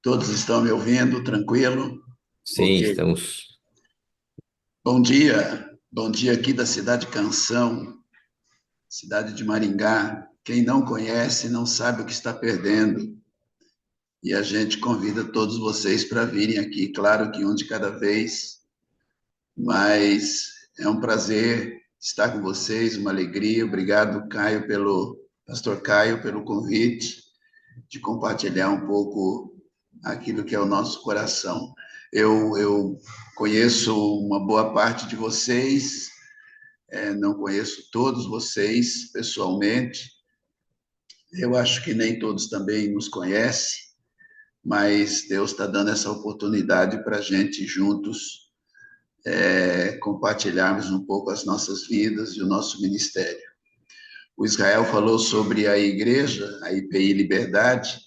Todos estão me ouvindo, tranquilo? Sim, Ok. estamos. Bom dia aqui da cidade Canção, cidade de Maringá. Quem não conhece não sabe o que está perdendo. E a gente convida todos vocês para virem aqui, claro que um de cada vez, mas é um prazer estar com vocês, uma alegria. Obrigado, Pastor Caio, pelo convite de compartilhar um pouco aquilo que é o nosso coração. Eu conheço uma boa parte de vocês, não conheço todos vocês pessoalmente, eu acho que nem todos também nos conhecem, mas Deus está dando essa oportunidade para a gente juntos compartilharmos um pouco as nossas vidas e o nosso ministério. O Israel falou sobre a igreja, a IPI Liberdade.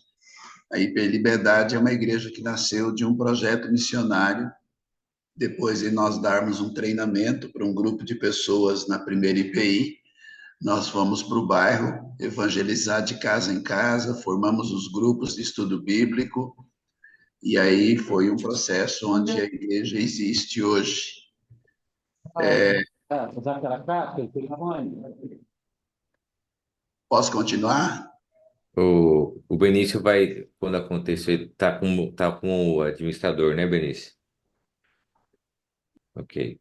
A IPI Liberdade é uma igreja que nasceu de um projeto missionário. Depois de nós darmos um treinamento para um grupo de pessoas na primeira IPI, nós fomos para o bairro evangelizar de casa em casa, formamos os grupos de estudo bíblico, e aí foi um processo onde a igreja existe hoje. Usar aquela carta, o telefone. Posso continuar? O Benício vai, quando acontecer, tá com o administrador, né, Benício? Ok.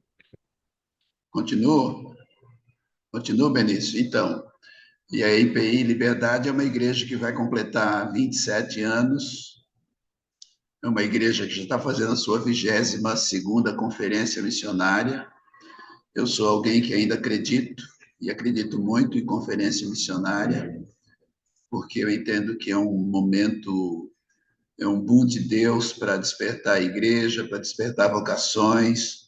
Continuo? Continuo, Benício? Então, e a IPI Liberdade é uma igreja que vai completar 27 anos, é uma igreja que já está fazendo a sua 22ª conferência missionária. Eu sou alguém que ainda acredito, e acredito muito em conferência missionária, porque eu entendo que é um momento, é um boom de Deus para despertar a igreja, para despertar vocações,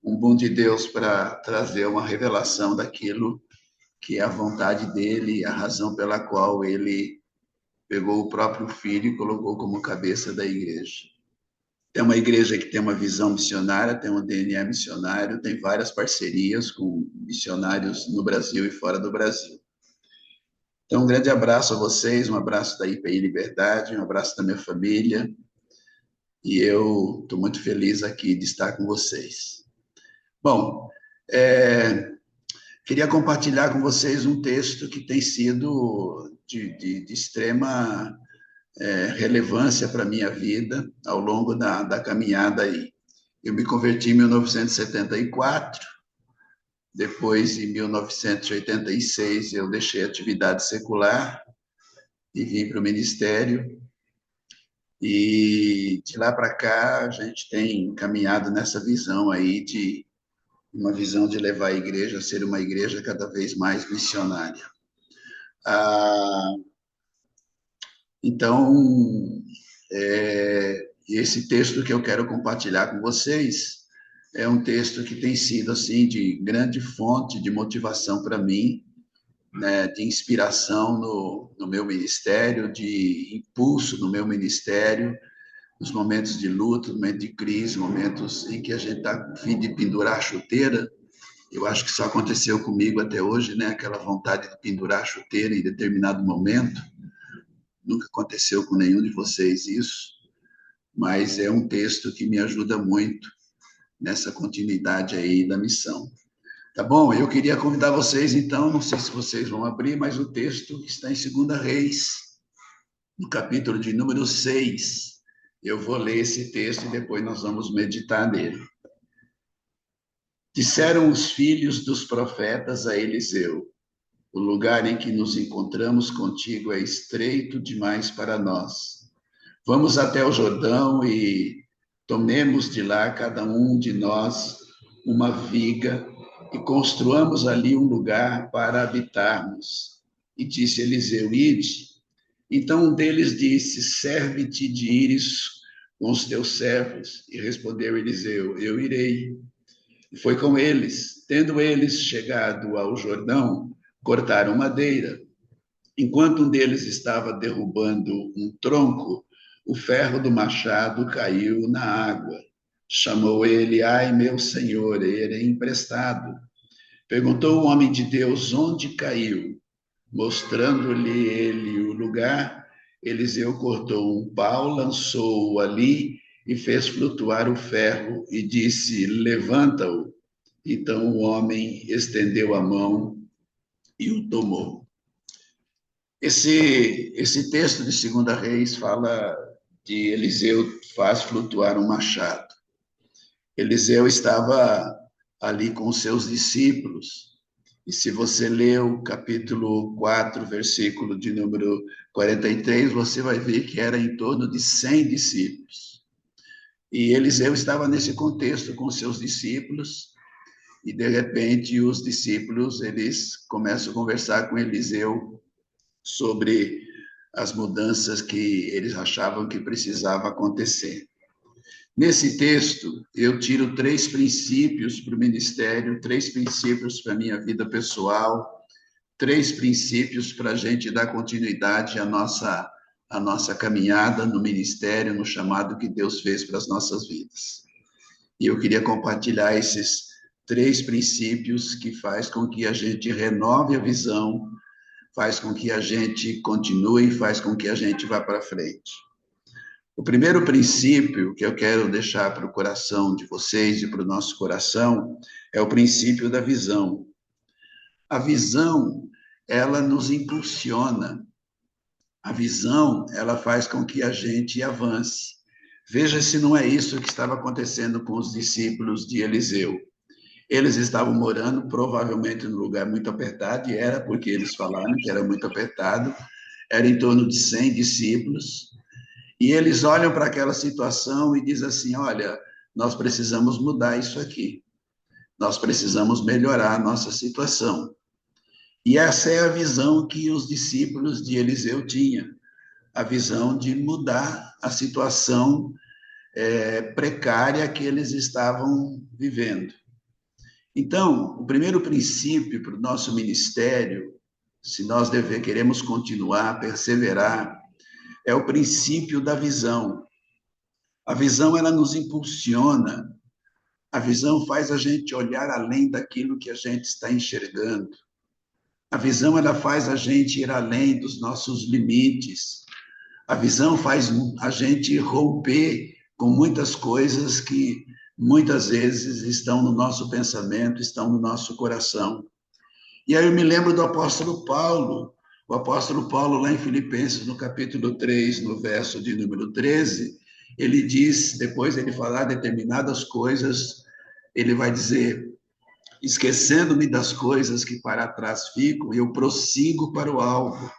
um boom de Deus para trazer uma revelação daquilo que é a vontade dele, a razão pela qual ele pegou o próprio filho e colocou como cabeça da igreja. É uma igreja que tem uma visão missionária, tem um DNA missionário, tem várias parcerias com missionários no Brasil e fora do Brasil. Então, um grande abraço a vocês, um abraço da IPI Liberdade, um abraço da minha família, e eu estou muito feliz aqui de estar com vocês. Bom, queria compartilhar com vocês um texto que tem sido de extrema relevância para a minha vida ao longo da caminhada aí. Eu me converti em 1974, depois, em 1986, eu deixei a atividade secular e vim para o ministério. E de lá para cá, a gente tem caminhado nessa visão aí de uma visão de levar a igreja a ser uma igreja cada vez mais missionária. Ah, então, esse texto que eu quero compartilhar com vocês é um texto que tem sido assim de grande fonte de motivação para mim, né, de inspiração no meu ministério, de impulso no meu ministério, nos momentos de luta, momentos de crise, momentos em que a gente está a fim de pendurar a chuteira. Eu acho que só aconteceu comigo até hoje, né? Aquela vontade de pendurar a chuteira em determinado momento. Nunca aconteceu com nenhum de vocês isso, mas é um texto que me ajuda muito nessa continuidade aí da missão. Tá bom? Eu queria convidar vocês, então, não sei se vocês vão abrir, mas o texto está em 2 Reis, no capítulo de número 6. Eu vou ler esse texto e depois nós vamos meditar nele. Disseram os filhos dos profetas a Eliseu: o lugar em que nos encontramos contigo é estreito demais para nós. Vamos até o Jordão e tomemos de lá cada um de nós uma viga e construamos ali um lugar para habitarmos. E disse Eliseu: ide. Então um deles disse: serve-te de ires com os teus servos. E respondeu Eliseu: eu irei. E foi com eles. Tendo eles chegado ao Jordão, cortaram madeira. Enquanto um deles estava derrubando um tronco, o ferro do machado caiu na água. Chamou ele: ai, meu senhor, ele é emprestado. Perguntou o homem de Deus onde caiu, mostrando-lhe ele o lugar, Eliseu cortou um pau, lançou-o ali e fez flutuar o ferro e disse: levanta-o. Então o homem estendeu a mão e o tomou. Esse texto de Segunda Reis fala de Eliseu faz flutuar um machado. Eliseu estava ali com os seus discípulos. E se você ler o capítulo 4, versículo de número 43, você vai ver que era em torno de 100 discípulos. E Eliseu estava nesse contexto com os seus discípulos, e de repente os discípulos, eles começam a conversar com Eliseu sobre as mudanças que eles achavam que precisava acontecer. Nesse texto, eu tiro 3 princípios para o ministério, 3 princípios para a minha vida pessoal, 3 princípios para a gente dar continuidade à nossa caminhada no ministério, no chamado que Deus fez para as nossas vidas. E eu queria compartilhar esses 3 princípios que faz com que a gente renove a visão, faz com que a gente continue, faz com que a gente vá para frente. O primeiro princípio que eu quero deixar para o coração de vocês e para o nosso coração é o princípio da visão. A visão, ela nos impulsiona. A visão, ela faz com que a gente avance. Veja se não é isso que estava acontecendo com os discípulos de Eliseu. Eles estavam morando provavelmente num lugar muito apertado, e era porque eles falaram que era muito apertado, era em torno de 100 discípulos, e eles olham para aquela situação e dizem assim, olha, nós precisamos mudar isso aqui, nós precisamos melhorar a nossa situação. E essa é a visão que os discípulos de Eliseu tinham, a visão de mudar a situação precária que eles estavam vivendo. Então, o primeiro princípio para o nosso ministério, se nós queremos continuar, perseverar, é o princípio da visão. A visão, ela nos impulsiona. A visão faz a gente olhar além daquilo que a gente está enxergando. A visão, ela faz a gente ir além dos nossos limites. A visão faz a gente romper com muitas coisas que muitas vezes estão no nosso pensamento, estão no nosso coração. E aí eu me lembro do apóstolo Paulo. O apóstolo Paulo, lá em Filipenses, no capítulo 3, no verso de número 13, ele diz, depois de ele falar determinadas coisas, ele vai dizer, esquecendo-me das coisas que para trás ficam, eu prossigo para o alvo,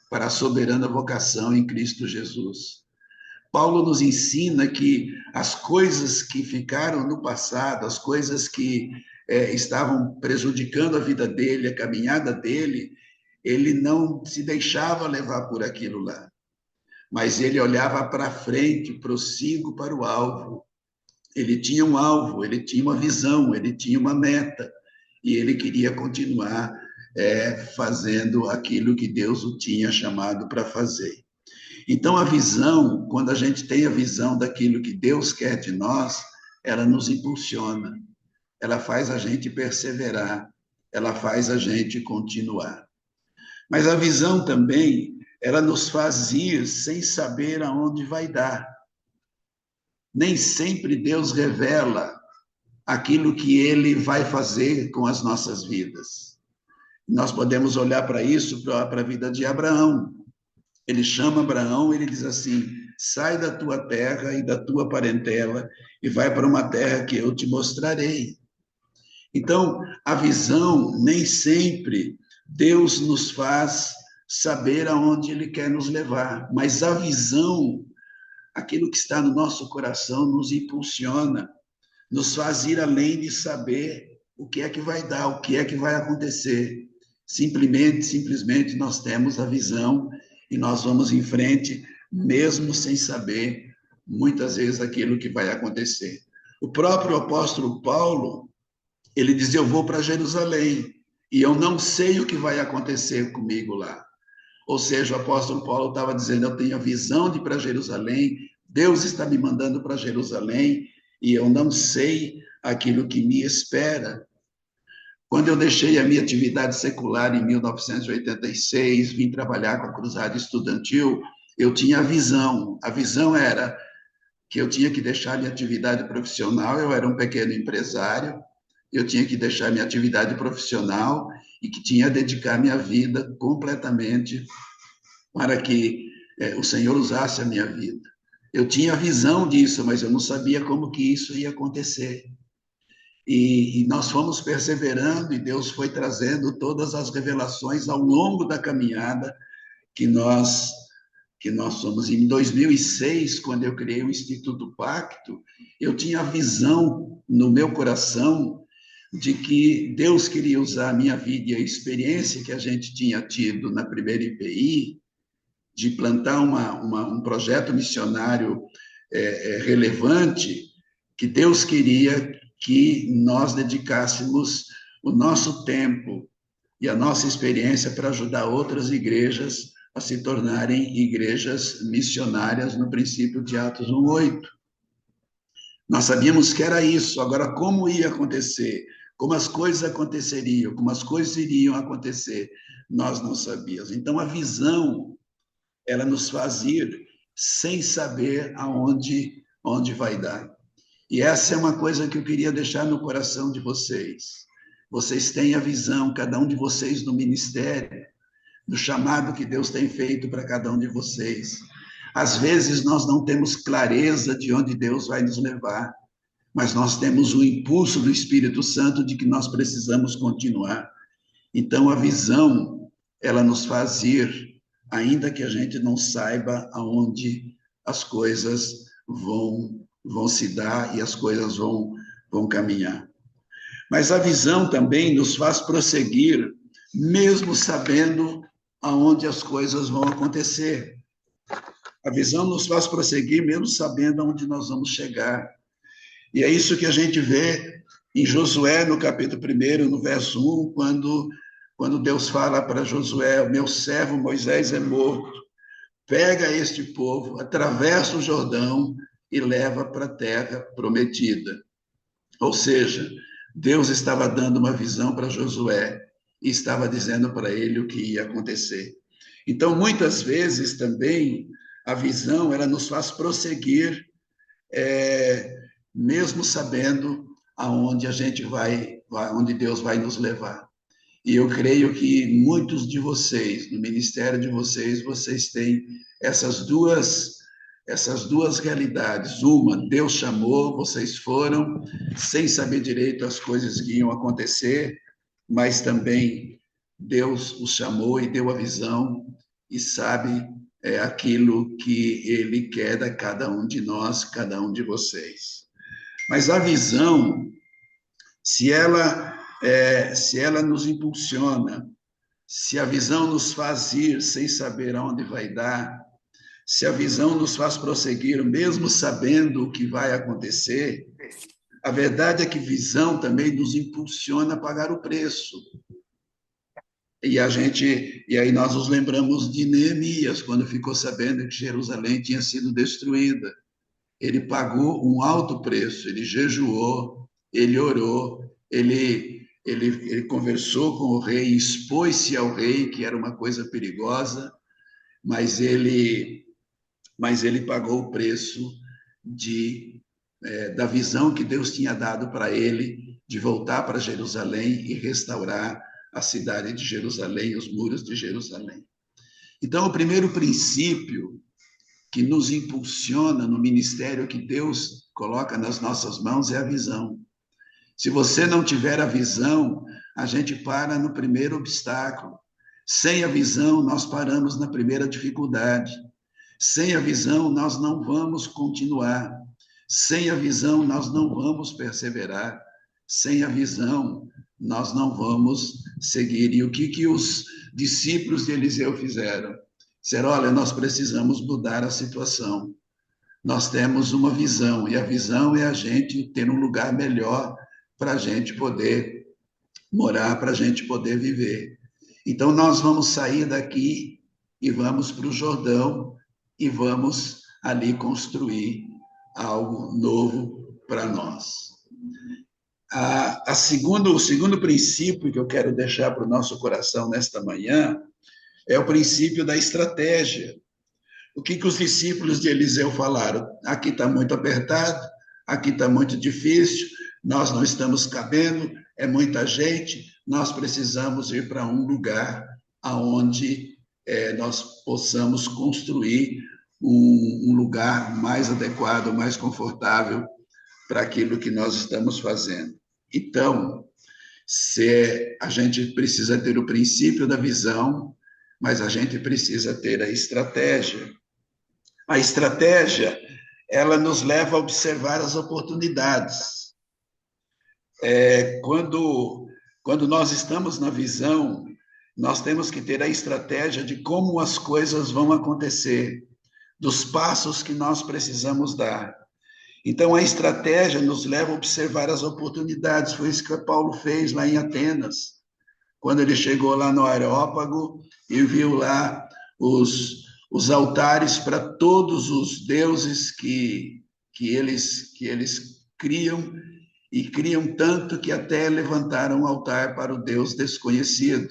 para a soberana vocação em Cristo Jesus. Paulo nos ensina que as coisas que ficaram no passado, as coisas que estavam prejudicando a vida dele, a caminhada dele, ele não se deixava levar por aquilo lá. Mas ele olhava para frente, prossigo para o alvo. Ele tinha um alvo, ele tinha uma visão, ele tinha uma meta. E ele queria continuar fazendo aquilo que Deus o tinha chamado para fazer. Então, a visão, quando a gente tem a visão daquilo que Deus quer de nós, ela nos impulsiona, ela faz a gente perseverar, ela faz a gente continuar. Mas a visão também, ela nos faz ir sem saber aonde vai dar. Nem sempre Deus revela aquilo que Ele vai fazer com as nossas vidas. Nós podemos olhar para isso, para a vida de Abraão. Ele chama Abraão, ele diz assim, sai da tua terra e da tua parentela e vai para uma terra que eu te mostrarei. Então, a visão, nem sempre Deus nos faz saber aonde Ele quer nos levar, mas a visão, aquilo que está no nosso coração, nos impulsiona, nos faz ir além de saber o que é que vai dar, o que é que vai acontecer. Simplesmente nós temos a visão e nós vamos em frente, mesmo sem saber, muitas vezes, aquilo que vai acontecer. O próprio apóstolo Paulo, ele diz, eu vou para Jerusalém, e eu não sei o que vai acontecer comigo lá. Ou seja, o apóstolo Paulo estava dizendo, eu tenho a visão de ir para Jerusalém, Deus está me mandando para Jerusalém, e eu não sei aquilo que me espera. Quando eu deixei a minha atividade secular em 1986, vim trabalhar com a Cruzada Estudantil, Eu tinha a visão era que eu tinha que deixar minha atividade profissional, eu era um pequeno empresário, eu tinha que deixar minha atividade profissional e que tinha que dedicar minha vida completamente para que o Senhor usasse a minha vida. Eu tinha a visão disso, mas eu não sabia como que isso ia acontecer. E nós fomos perseverando e Deus foi trazendo todas as revelações ao longo da caminhada que nós somos. Em 2006, quando eu criei o Instituto Pacto, eu tinha a visão no meu coração de que Deus queria usar a minha vida e a experiência que a gente tinha tido na primeira IPI, de plantar um projeto missionário relevante, que Deus queria que nós dedicássemos o nosso tempo e a nossa experiência para ajudar outras igrejas a se tornarem igrejas missionárias no princípio de Atos 1:8. Nós sabíamos que era isso, agora como ia acontecer, como as coisas aconteceriam, como as coisas iriam acontecer, nós não sabíamos. Então a visão, ela nos faz ir sem saber onde vai dar. E essa é uma coisa que eu queria deixar no coração de vocês. Vocês têm a visão, cada um de vocês no ministério, do chamado que Deus tem feito para cada um de vocês. Às vezes nós não temos clareza de onde Deus vai nos levar, mas nós temos o impulso do Espírito Santo de que nós precisamos continuar. Então a visão, ela nos faz ir, ainda que a gente não saiba aonde as coisas vão se dar e as coisas vão caminhar. Mas a visão também nos faz prosseguir, mesmo sabendo aonde as coisas vão acontecer. A visão nos faz prosseguir, mesmo sabendo aonde nós vamos chegar. E é isso que a gente vê em Josué, no capítulo 1, no verso 1, quando Deus fala para Josué: meu servo Moisés é morto, pega este povo, atravessa o Jordão e leva para a terra prometida. Ou seja, Deus estava dando uma visão para Josué e estava dizendo para ele o que ia acontecer. Então, muitas vezes também, a visão, ela nos faz prosseguir, mesmo sabendo aonde a gente onde Deus vai nos levar. E eu creio que muitos de vocês, no ministério de vocês, vocês têm essas duas realidades. Uma, Deus chamou, vocês foram, sem saber direito as coisas que iam acontecer, mas também Deus os chamou e deu a visão e sabe aquilo que Ele quer de cada um de nós, cada um de vocês. Mas a visão, se ela nos impulsiona, se a visão nos faz ir sem saber aonde vai dar, se a visão nos faz prosseguir, mesmo sabendo o que vai acontecer, a verdade é que visão também nos impulsiona a pagar o preço. E aí nós nos lembramos de Neemias, quando ficou sabendo que Jerusalém tinha sido destruída. Ele pagou um alto preço, ele jejuou, ele orou, ele conversou com o rei, expôs-se ao rei, que era uma coisa perigosa, mas ele pagou o preço da visão que Deus tinha dado para ele de voltar para Jerusalém e restaurar a cidade de Jerusalém, os muros de Jerusalém. Então, o primeiro princípio que nos impulsiona no ministério que Deus coloca nas nossas mãos é a visão. Se você não tiver a visão, a gente para no primeiro obstáculo. Sem a visão, nós paramos na primeira dificuldade. Sem a visão, nós não vamos continuar. Sem a visão, nós não vamos perseverar. Sem a visão, nós não vamos seguir. E o que os discípulos de Eliseu fizeram? Disseram: olha, nós precisamos mudar a situação. Nós temos uma visão, e a visão é a gente ter um lugar melhor para a gente poder morar, para a gente poder viver. Então, nós vamos sair daqui e vamos para o Jordão e vamos ali construir algo novo para nós. O segundo princípio que eu quero deixar para o nosso coração nesta manhã é o princípio da estratégia. O que os discípulos de Eliseu falaram? Aqui está muito apertado, aqui está muito difícil, nós não estamos cabendo, é muita gente, nós precisamos ir para um lugar aonde nós possamos construir um lugar mais adequado, mais confortável para aquilo que nós estamos fazendo. Então, a gente precisa ter o princípio da visão, mas a gente precisa ter a estratégia. A estratégia, ela nos leva a observar as oportunidades. Quando nós estamos na visão, nós temos que ter a estratégia de como as coisas vão acontecer, dos passos que nós precisamos dar. Então, a estratégia nos leva a observar as oportunidades. Foi isso que Paulo fez lá em Atenas, quando ele chegou lá no Areópago e viu lá os altares para todos os deuses que eles criam, e criam tanto que até levantaram um altar para o Deus desconhecido.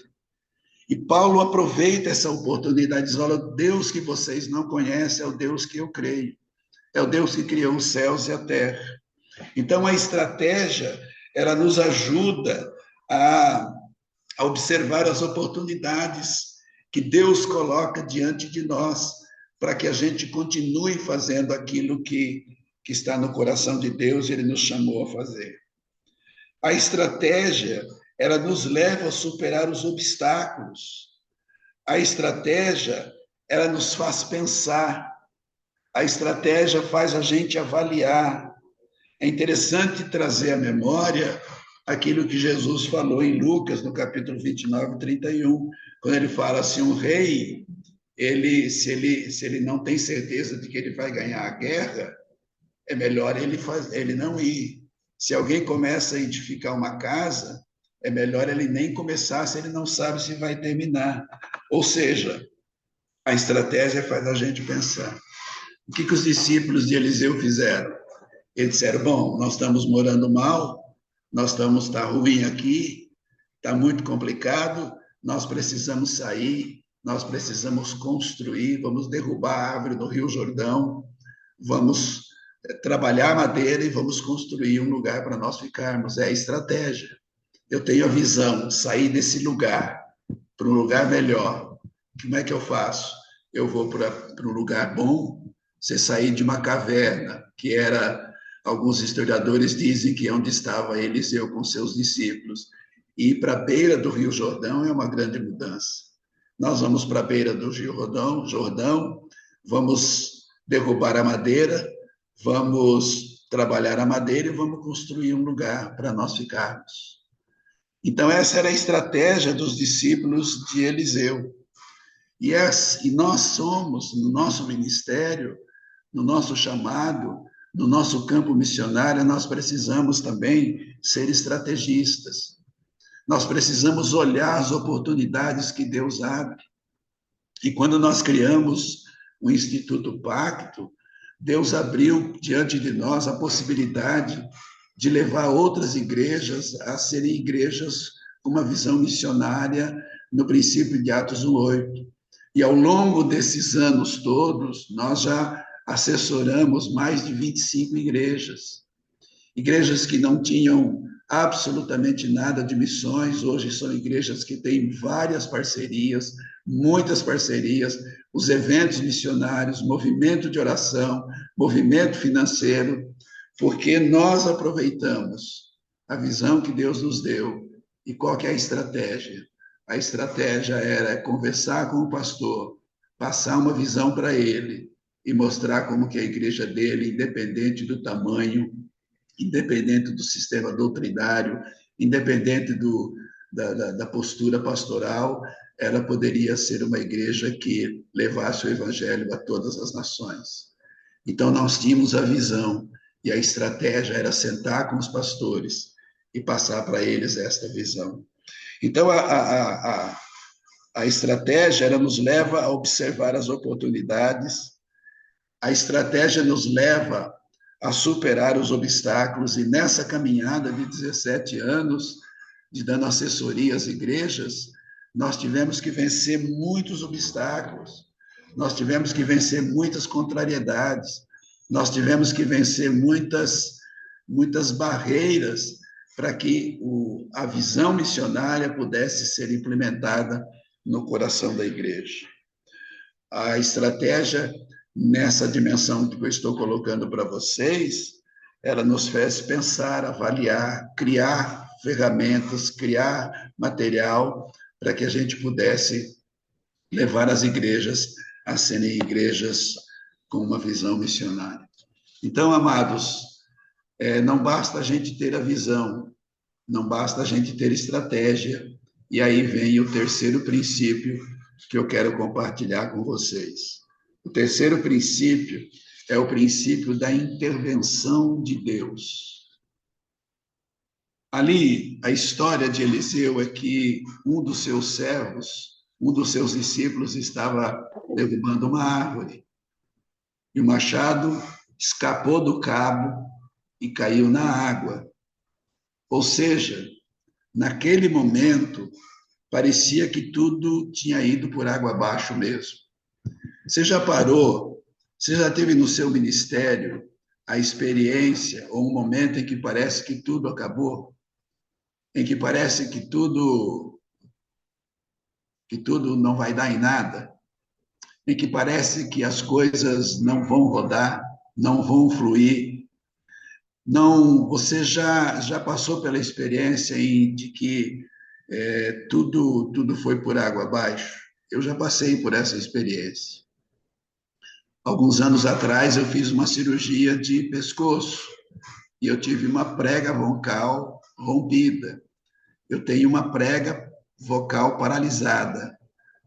E Paulo aproveita essa oportunidade, diz: olha, o Deus que vocês não conhecem é o Deus que eu creio. É o Deus que criou os céus e a terra. Então, a estratégia, ela nos ajuda a observar as oportunidades que Deus coloca diante de nós, para que a gente continue fazendo aquilo que está no coração de Deus e Ele nos chamou a fazer. A estratégia, ela nos leva a superar os obstáculos. A estratégia, ela nos faz pensar. A estratégia faz a gente avaliar. É interessante trazer à memória aquilo que Jesus falou em Lucas, no capítulo 29, 31, quando ele fala assim: um rei, se ele não tem certeza de que ele vai ganhar a guerra, é melhor ele não ir. Se alguém começa a edificar uma casa, é melhor ele nem começar se ele não sabe se vai terminar. Ou seja, a estratégia faz a gente pensar. O que os discípulos de Eliseu fizeram? Eles disseram: bom, nós estamos morando mal, está ruim aqui, está muito complicado, nós precisamos sair, nós precisamos construir, vamos derrubar a árvore do Rio Jordão, vamos trabalhar madeira e vamos construir um lugar para nós ficarmos. É a estratégia. Eu tenho a visão, sair desse lugar para um lugar melhor. Como é que eu faço? Eu vou para um lugar bom. Você sair de uma caverna, que era, alguns historiadores dizem que é onde estava Eliseu com seus discípulos, e ir para a beira do Rio Jordão é uma grande mudança. Nós vamos para a beira do Rio Jordão, vamos derrubar a madeira, vamos trabalhar a madeira e vamos construir um lugar para nós ficarmos. Então, essa era a estratégia dos discípulos de Eliseu. E nós somos, no nosso ministério, no nosso chamado, no nosso campo missionário, nós precisamos também ser estrategistas. Nós precisamos olhar as oportunidades que Deus abre. E quando nós criamos o Instituto Pacto, Deus abriu diante de nós a possibilidade de levar outras igrejas a serem igrejas com uma visão missionária no princípio de Atos 1:8. E ao longo desses anos todos, nós já assessoramos mais de 25 igrejas. Igrejas que não tinham absolutamente nada de missões, hoje são igrejas que têm várias parcerias, muitas parcerias, os eventos missionários, movimento de oração, movimento financeiro, porque nós aproveitamos a visão que Deus nos deu. E qual que é a estratégia? A estratégia era conversar com o pastor, passar uma visão para ele e mostrar como que a igreja dele, independente do tamanho, independente do sistema doutrinário, independente da postura pastoral, ela poderia ser uma igreja que levasse o evangelho a todas as nações. Então, nós tínhamos a visão e a estratégia era sentar com os pastores e passar para eles esta visão. Então, a estratégia ela nos leva a observar as oportunidades, a estratégia nos leva a superar os obstáculos, e nessa caminhada de 17 anos, de dando assessoria às igrejas, nós tivemos que vencer muitos obstáculos. nós tivemos que vencer muitas contrariedades, nós tivemos que vencer muitas barreiras para que a visão missionária pudesse ser implementada no coração da igreja. A estratégia, nessa dimensão que eu estou colocando para vocês, ela nos fez pensar, avaliar, criar ferramentas, criar material para que a gente pudesse levar as igrejas a serem igrejas com uma visão missionária. Então, amados, não basta a gente ter a visão, não basta a gente ter estratégia, e aí vem o terceiro princípio que eu quero compartilhar com vocês. O terceiro princípio é o princípio da intervenção de Deus. Ali, a história de Eliseu é que um dos seus servos, um dos seus discípulos, estava derrubando uma árvore. E o machado escapou do cabo e caiu na água. Ou seja, naquele momento, parecia que tudo tinha ido por água abaixo mesmo. Você já parou? Você já teve no seu ministério a experiência ou um momento em que parece que tudo acabou? Em que parece que tudo não vai dar em nada? Em que parece que as coisas não vão rodar, não vão fluir? Não, você já passou pela experiência de que tudo foi por água abaixo? Eu já passei por essa experiência. Alguns anos atrás, eu fiz uma cirurgia de pescoço e eu tive uma prega vocal rompida. Eu tenho uma prega vocal paralisada.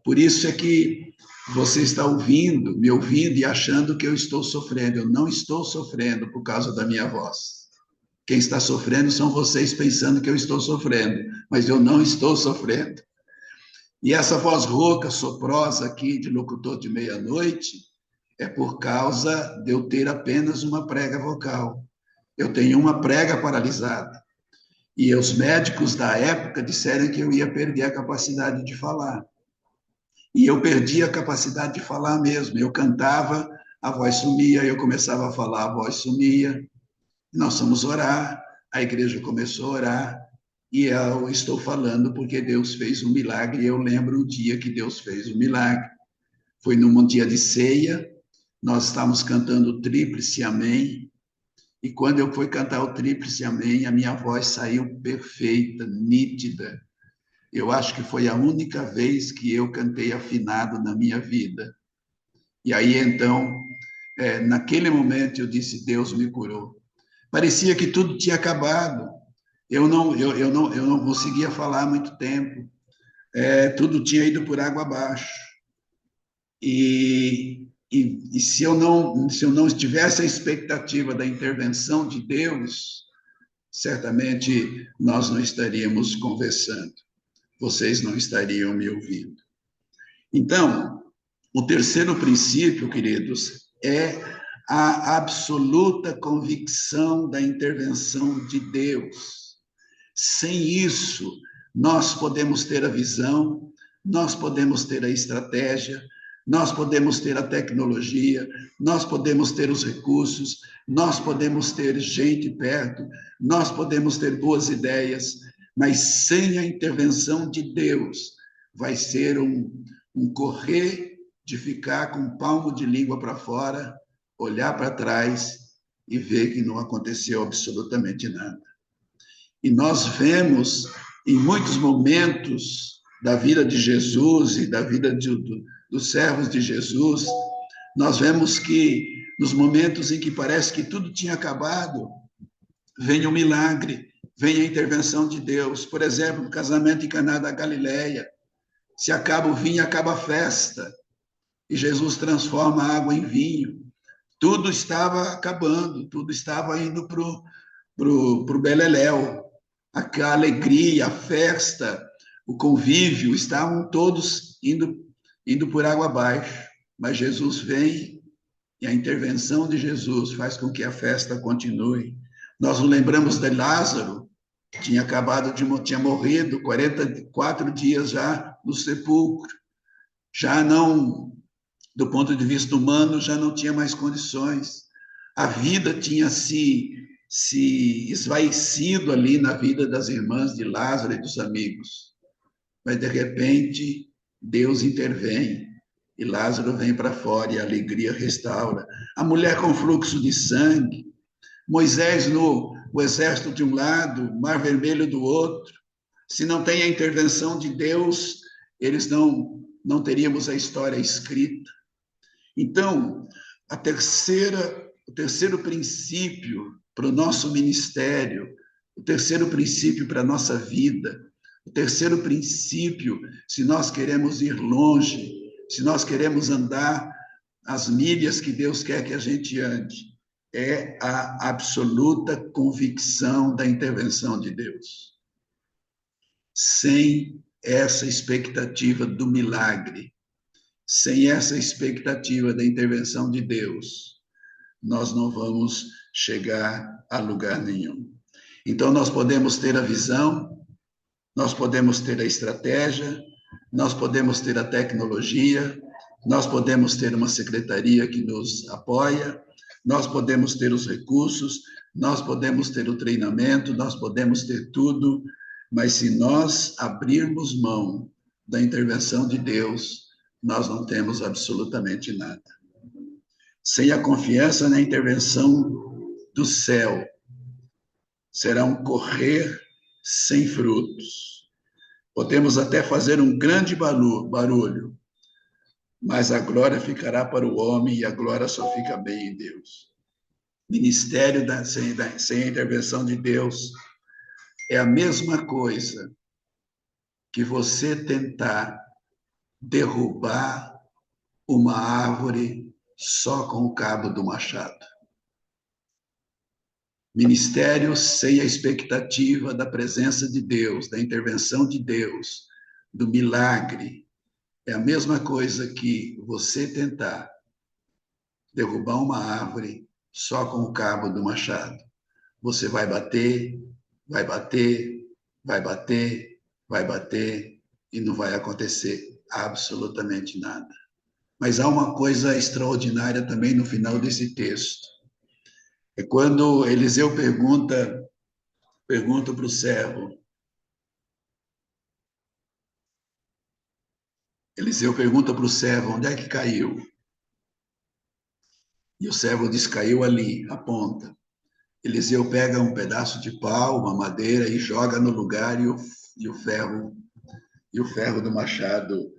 Por isso é que você está me ouvindo e achando que eu estou sofrendo. Eu não estou sofrendo por causa da minha voz. Quem está sofrendo são vocês pensando que eu estou sofrendo, mas eu não estou sofrendo. E essa voz rouca, soprosa aqui de locutor de meia-noite é por causa de eu ter apenas uma prega vocal. Eu tenho uma prega paralisada. E os médicos da época disseram que eu ia perder a capacidade de falar. E eu perdi a capacidade de falar mesmo. Eu cantava, a voz sumia, eu começava a falar, a voz sumia. Nós fomos orar, a igreja começou a orar, e eu estou falando porque Deus fez um milagre, e eu lembro o dia que Deus fez o milagre. Foi num dia de ceia, nós estávamos cantando o Tríplice Amém, e quando eu fui cantar o Tríplice Amém, a minha voz saiu perfeita, nítida. Eu acho que foi a única vez que eu cantei afinado na minha vida. E aí, então, naquele momento, eu disse, Deus me curou. Parecia que tudo tinha acabado. Eu não conseguia falar há muito tempo. Tudo tinha ido por água abaixo. E se eu não tivesse a expectativa da intervenção de Deus, certamente nós não estaríamos conversando. Vocês não estariam me ouvindo. Então, o terceiro princípio, queridos, é a absoluta convicção da intervenção de Deus. Sem isso, nós podemos ter a visão, nós podemos ter a estratégia, nós podemos ter a tecnologia, nós podemos ter os recursos, nós podemos ter gente perto, nós podemos ter boas ideias, mas sem a intervenção de Deus, vai ser um correr de ficar com o palmo de língua para fora, olhar para trás e ver que não aconteceu absolutamente nada. E nós vemos, em muitos momentos da vida de Jesus e da vida dos servos de Jesus, nós vemos que nos momentos em que parece que tudo tinha acabado, vem um milagre, vem a intervenção de Deus. Por exemplo, no casamento em Caná da Galileia, se acaba o vinho, acaba a festa, e Jesus transforma a água em vinho. Tudo estava acabando, tudo estava indo para o beleléu. A alegria, a festa, o convívio, estavam todos indo por água abaixo. Mas Jesus vem e a intervenção de Jesus faz com que a festa continue. Nós nos lembramos de Lázaro, tinha morrido 44 dias já no sepulcro, já não Do ponto de vista humano, já não tinha mais condições. A vida tinha se esvaecido ali na vida das irmãs de Lázaro e dos amigos. Mas, de repente, Deus intervém e Lázaro vem para fora e a alegria restaura. A mulher com fluxo de sangue, Moisés no o exército de um lado, Mar Vermelho do outro. Se não tem a intervenção de Deus, eles não teríamos a história escrita. Então, o terceiro princípio para o nosso ministério, o terceiro princípio para a nossa vida, o terceiro princípio, se nós queremos ir longe, se nós queremos andar as milhas que Deus quer que a gente ande, é a absoluta convicção da intervenção de Deus. Sem essa expectativa do milagre, sem essa expectativa da intervenção de Deus, nós não vamos chegar a lugar nenhum. Então, nós podemos ter a visão, nós podemos ter a estratégia, nós podemos ter a tecnologia, nós podemos ter uma secretaria que nos apoia, nós podemos ter os recursos, nós podemos ter o treinamento, nós podemos ter tudo, mas se nós abrirmos mão da intervenção de Deus, nós não temos absolutamente nada. Sem a confiança na intervenção do céu, será um correr sem frutos. Podemos até fazer um grande barulho, mas a glória ficará para o homem e a glória só fica bem em Deus. Ministério sem a intervenção de Deus é a mesma coisa que você tentar derrubar uma árvore só com o cabo do machado. Ministério sem a expectativa da presença de Deus, da intervenção de Deus, do milagre, é a mesma coisa que você tentar derrubar uma árvore só com o cabo do machado. Você vai bater, vai bater, vai bater, vai bater e não vai acontecer absolutamente nada. Mas há uma coisa extraordinária também no final desse texto. É quando Eliseu pergunta para o servo. Eliseu pergunta para o servo, onde é que caiu? E o servo diz, caiu ali, aponta. Eliseu pega um pedaço de pau, uma madeira e joga no lugar e o ferro do machado,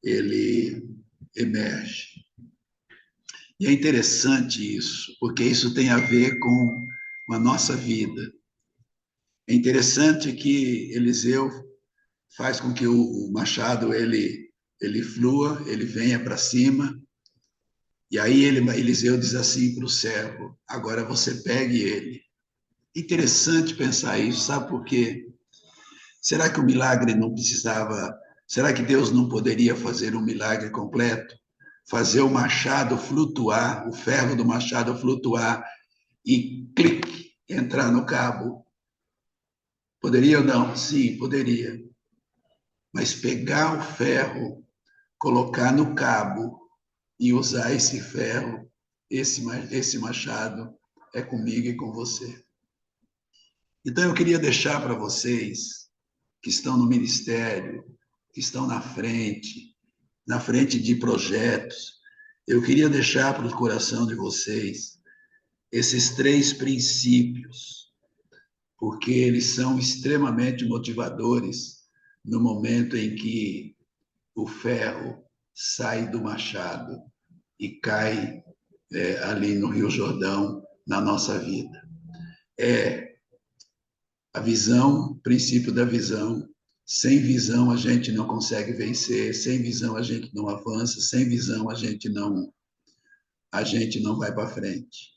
ele emerge. E é interessante isso, porque isso tem a ver com a nossa vida. É interessante que Eliseu faz com que o machado ele flua, ele venha para cima. E aí Eliseu diz assim para o servo, agora você pegue ele. Interessante pensar isso, sabe por quê? Será que o milagre não precisava, será que Deus não poderia fazer um milagre completo? Fazer o machado flutuar, o ferro do machado flutuar e clique, entrar no cabo. Poderia ou não? Sim, poderia. Mas pegar o ferro, colocar no cabo e usar esse ferro, esse machado, é comigo e com você. Então eu queria deixar para vocês que estão no ministério, que estão na frente de projetos, eu queria deixar para o coração de vocês esses 3 princípios, porque eles são extremamente motivadores no momento em que o ferro sai do machado e cai ali no Rio Jordão, na nossa vida. É a visão, o princípio da visão. Sem visão a gente não consegue vencer, sem visão a gente não avança, sem visão a gente não vai para frente.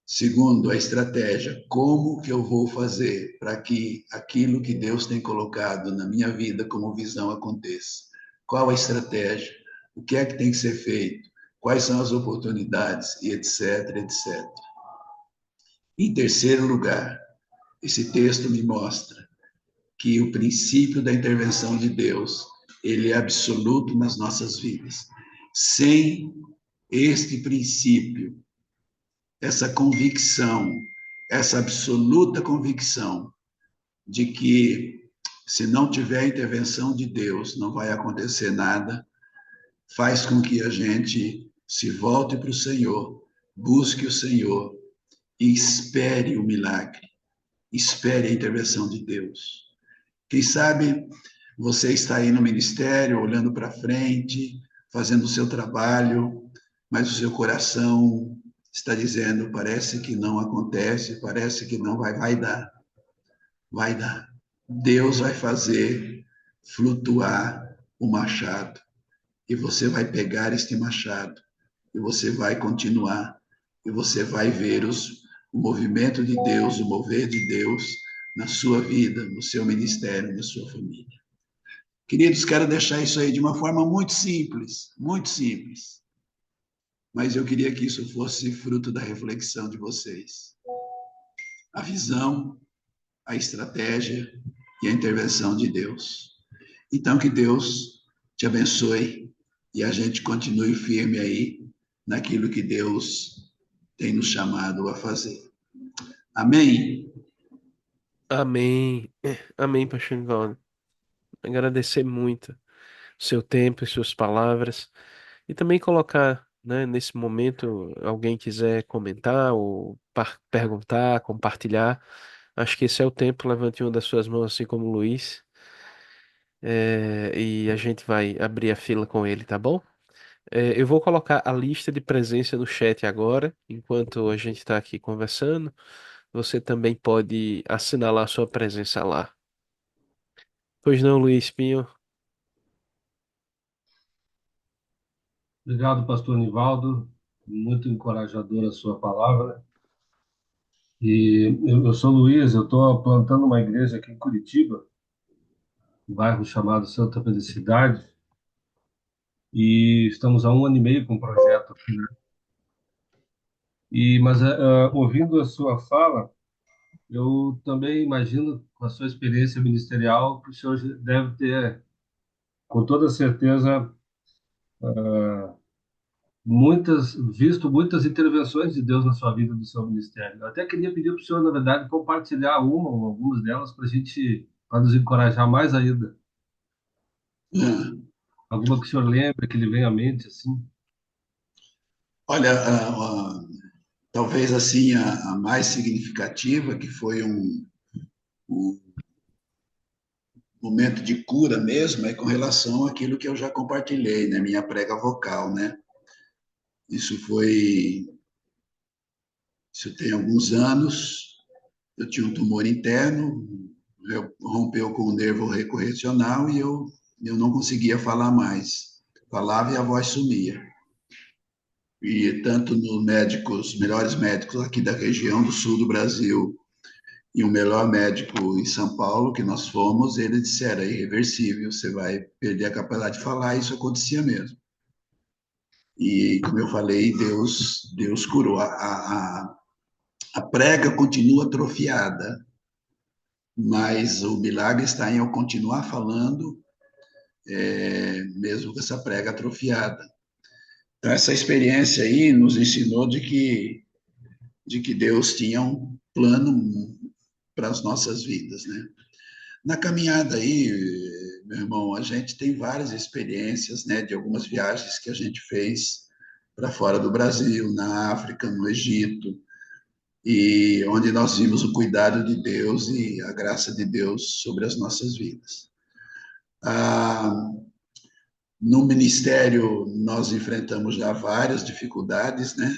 Segundo, a estratégia. Como que eu vou fazer para que aquilo que Deus tem colocado na minha vida como visão aconteça? Qual a estratégia? O que é que tem que ser feito? Quais são as oportunidades? E etc, etc. Em terceiro lugar, esse texto me mostra que o princípio da intervenção de Deus, ele é absoluto nas nossas vidas. Sem este princípio, essa convicção, essa absoluta convicção de que, se não tiver a intervenção de Deus, não vai acontecer nada, faz com que a gente se volte para o Senhor, busque o Senhor e espere o milagre, espere a intervenção de Deus. Quem sabe você está aí no ministério, olhando para frente, fazendo o seu trabalho, mas o seu coração está dizendo: parece que não acontece, parece que não vai dar, vai dar. Deus vai fazer flutuar o machado, e você vai pegar este machado, e você vai continuar, e você vai ver o movimento de Deus, o mover de Deus na sua vida, no seu ministério, na sua família. Queridos, quero deixar isso aí de uma forma muito simples, mas eu queria que isso fosse fruto da reflexão de vocês. A visão, a estratégia e a intervenção de Deus. Então, que Deus te abençoe e a gente continue firme aí naquilo que Deus tem nos chamado a fazer. Amém? Amém. Amém, Pastor Nivaldo. Agradecer muito o seu tempo e suas palavras. E também colocar, né, nesse momento, alguém quiser comentar ou perguntar, compartilhar. Acho que esse é o tempo. Levante uma das suas mãos, assim como o Luiz. E a gente vai abrir a fila com ele, tá bom? Eu vou colocar a lista de presença no chat agora, enquanto a gente está aqui conversando. Você também pode assinalar a sua presença lá. Pois não, Luiz Pinho? Obrigado, pastor Nivaldo. Muito encorajadora a sua palavra. E eu sou Luiz, eu estou plantando uma igreja aqui em Curitiba, um bairro chamado Santa Felicidade, e estamos há 1 ano e meio com o projeto aqui, né? Mas ouvindo a sua fala, eu também imagino, com a sua experiência ministerial, que o senhor deve ter, com toda certeza, visto muitas intervenções de Deus na sua vida, do seu ministério. Eu até queria pedir para o senhor, na verdade, compartilhar uma ou algumas delas para nos encorajar mais ainda. Alguma que o senhor lembre, que lhe venha à mente, assim? Olha, talvez assim a mais significativa, que foi um momento de cura mesmo, é com relação àquilo que eu já compartilhei, né? Minha prega vocal, né? Isso foi, isso tem alguns anos. Eu tinha um tumor interno, rompeu com o nervo recorrecional e eu não conseguia falar mais. Falava e a voz sumia. E tanto nos médicos, melhores médicos aqui da região do sul do Brasil e o melhor médico em São Paulo que nós fomos, eles disseram: é irreversível, você vai perder a capacidade de falar. Isso acontecia mesmo. E, como eu falei, Deus curou. A prega continua atrofiada, mas o milagre está em eu continuar falando, mesmo com essa prega atrofiada. Então, essa experiência aí nos ensinou de que Deus tinha um plano para as nossas vidas, né? Na caminhada aí, meu irmão, a gente tem várias experiências, né, de algumas viagens que a gente fez para fora do Brasil, na África, no Egito, e onde nós vimos o cuidado de Deus e a graça de Deus sobre as nossas vidas. No ministério, nós enfrentamos já várias dificuldades, né?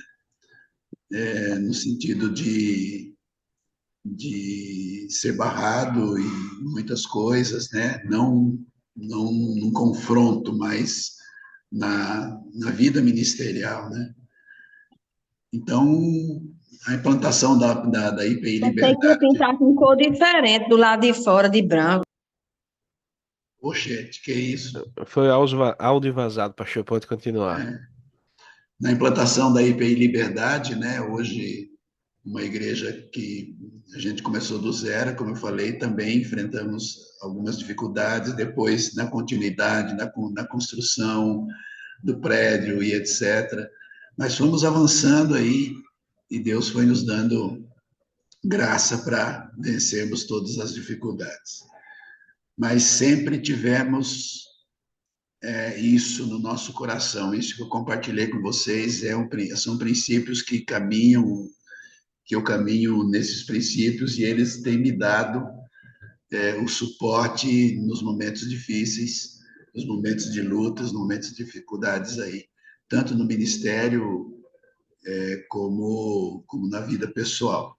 No sentido de ser barrado em muitas coisas, né? Não num confronto, mas na vida ministerial, né? Então, a implantação da IPI Pensei que ia Liberdade. pintar com cor diferente do lado de fora, de branco. Oxente, que isso? Foi áudio vazado, pastor. Pode continuar. Na implantação da IPI Liberdade, né? Hoje, uma igreja que a gente começou do zero, como eu falei, também enfrentamos algumas dificuldades, depois na continuidade, na construção, do prédio e etc. Mas fomos avançando aí e Deus foi nos dando graça para vencermos todas as dificuldades. Mas sempre tivemos isso no nosso coração. Isso que eu compartilhei com vocês são princípios que eu caminho nesses princípios e eles têm me dado o suporte nos momentos difíceis, nos momentos de lutas, nos momentos de dificuldades aí, tanto no ministério como na vida pessoal.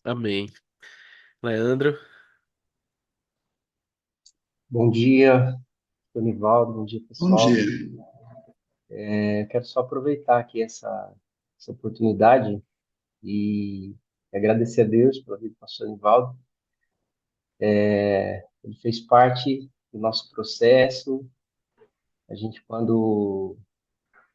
Amém. Leandro, Bom dia, Donivaldo, bom dia, Bom pessoal. dia. Quero só aproveitar aqui essa oportunidade e agradecer a Deus pela vida do pastor Donivaldo. Ele fez parte do nosso processo. A gente, quando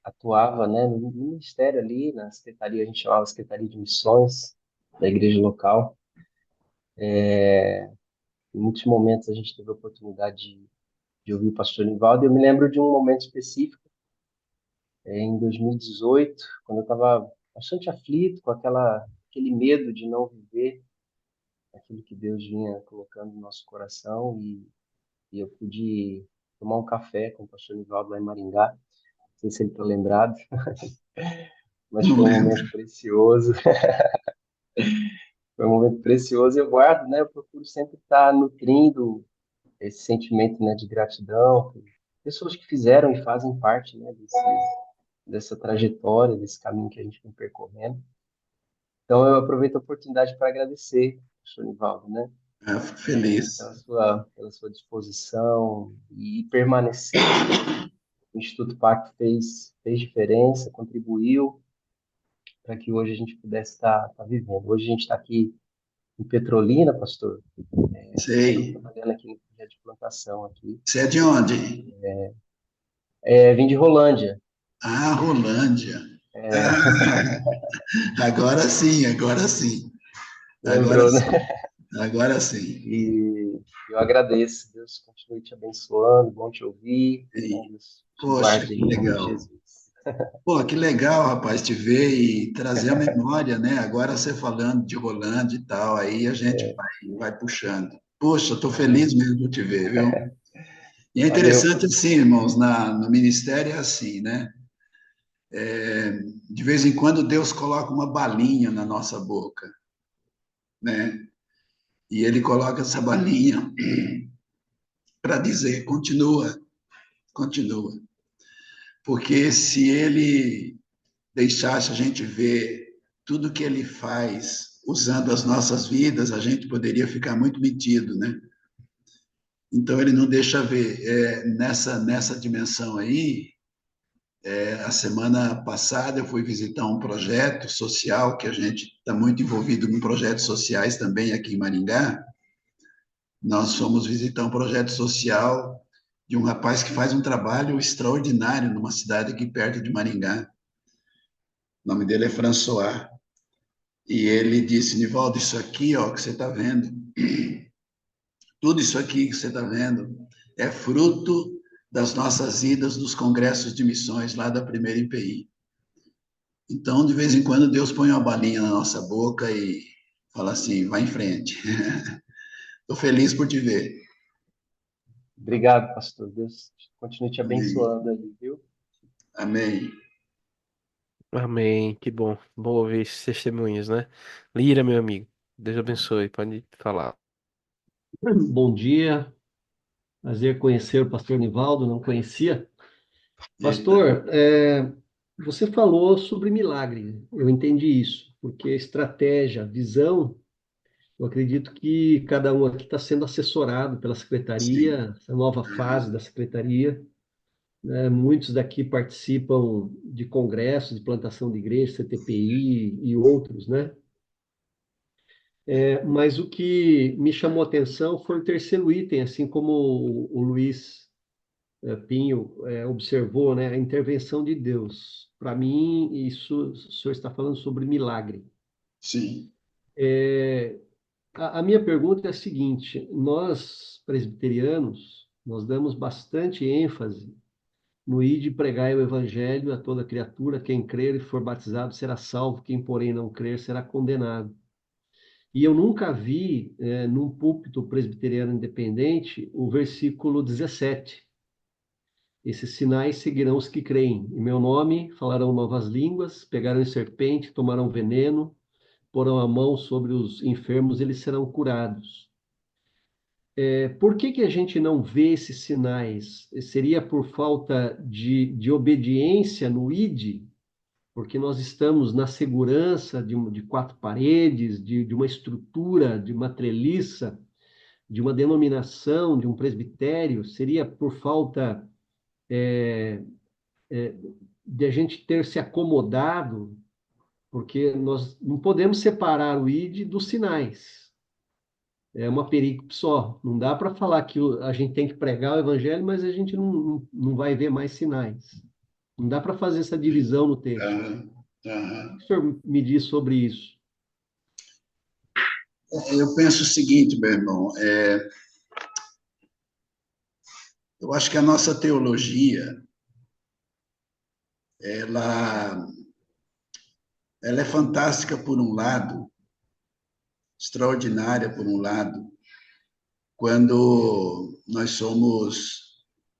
atuava, né, no ministério ali, na secretaria, a gente chamava Secretaria de Missões da igreja local. Em muitos momentos a gente teve a oportunidade de ouvir o pastor Donivaldo. Eu me lembro de um momento específico, em 2018, quando eu estava bastante aflito com aquele medo de não viver aquilo que Deus vinha colocando no nosso coração, e eu pude tomar um café com o pastor Nivaldo lá em Maringá. Não sei se ele está lembrado, mas Não foi um lembro. momento precioso. Foi um momento precioso e eu guardo, né? Eu procuro sempre estar nutrindo esse sentimento, né, de gratidão por pessoas que fizeram e fazem parte, né, dessa trajetória, desse caminho que a gente vem percorrendo. Então, eu aproveito a oportunidade para agradecer, professor Nivaldo, né, Fico feliz. pela sua disposição e permanecer. O Instituto Pacto fez diferença, contribuiu para que hoje a gente pudesse estar vivendo. Hoje a gente está aqui em Petrolina, pastor. Estamos Sei. trabalhando aqui no projeto de plantação aqui. Você é de onde? Vim de Rolândia. Ah, Rolândia. Agora sim, agora sim. Agora Lembrou, né? sim. Agora sim. E eu agradeço. Deus continue te abençoando, bom te ouvir. Né? E, Deus te poxa, guarde que em nome de legal. Jesus. Pô, que legal, rapaz, te ver e trazer a memória, né? Agora você falando de Rolândia e tal, aí a gente vai puxando. Poxa, estou feliz Amém. mesmo de te ver, viu? E é Valeu, interessante pastor. assim, irmãos, no ministério é assim, né? De vez em quando Deus coloca uma balinha na nossa boca, né? E Ele coloca essa balinha para dizer, continua, continua. Porque se Ele deixasse a gente ver tudo que Ele faz usando as nossas vidas, a gente poderia ficar muito metido, né? Então Ele não deixa ver. Nessa dimensão aí, a semana passada eu fui visitar um projeto social, que a gente está muito envolvido com projetos sociais também aqui em Maringá. Nós fomos visitar um projeto social de um rapaz que faz um trabalho extraordinário numa cidade aqui perto de Maringá. O nome dele é François. E ele disse, Nivaldo, isso aqui, ó, que você está vendo, tudo isso aqui que você está vendo, é fruto das nossas idas nos congressos de missões lá da primeira IPI. Então, de vez em quando, Deus põe uma balinha na nossa boca e fala assim, vai em frente. Estou feliz por te ver. Obrigado, pastor. Deus continue te Amém. abençoando aí, viu? Amém. amém. Que bom. Bom ouvir esses testemunhos, né? Lira, meu amigo. Deus abençoe. Pode falar. Bom dia, prazer conhecer o pastor Nivaldo, não conhecia. Eita. Pastor, você falou sobre milagre, eu entendi isso, porque estratégia, visão, eu acredito que cada um aqui está sendo assessorado pela Sim. secretaria, essa nova fase da secretaria, né? Muitos daqui participam de congressos de plantação de igreja, CTPI e outros, né? Mas o que me chamou a atenção foi o terceiro item, assim como o Luiz Pinho observou, né, a intervenção de Deus. Para mim, isso, o senhor está falando sobre milagre. Sim. A minha pergunta é a seguinte: nós, presbiterianos, Nós damos bastante ênfase no ide pregai o evangelho a toda criatura, quem crer e for batizado será salvo, quem porém não crer será condenado. E eu nunca vi, num púlpito presbiteriano independente, o versículo 17. Esses sinais seguirão os que creem. Em meu nome falarão novas línguas, pegarão serpente, tomarão veneno, porão a mão sobre os enfermos, eles serão curados. Por que a gente não vê esses sinais? Seria por falta de obediência no ID? Porque nós estamos na segurança de quatro paredes, de uma estrutura, de uma treliça, de uma denominação, de um presbitério? Seria por falta de a gente ter se acomodado? Porque nós não podemos separar o ID dos sinais. É uma perícope só. Não dá para falar que a gente tem que pregar o evangelho, mas a gente não vai ver mais sinais. Não dá para fazer essa divisão no texto. Aham, O aham. que o senhor me diz sobre isso? Eu penso o seguinte, meu irmão, eu acho que a nossa teologia, ela, ela é fantástica por um lado, extraordinária por um lado, quando nós somos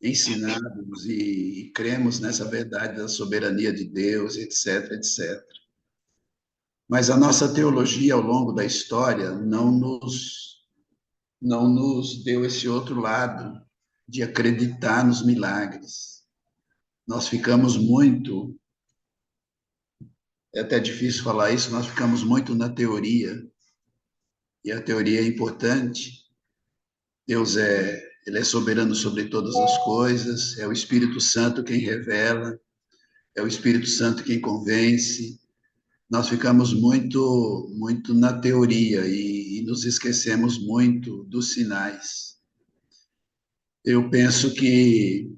ensinados e cremos nessa verdade da soberania de Deus, etc, etc. Mas a nossa teologia ao longo da história não nos deu esse outro lado de acreditar nos milagres. Nós ficamos muito, é até difícil falar isso, nós ficamos muito na teoria, e a teoria é importante. Deus ele é soberano sobre todas as coisas, é o Espírito Santo quem revela, é o Espírito Santo quem convence. Nós ficamos muito na teoria e nos esquecemos muito dos sinais. Eu penso que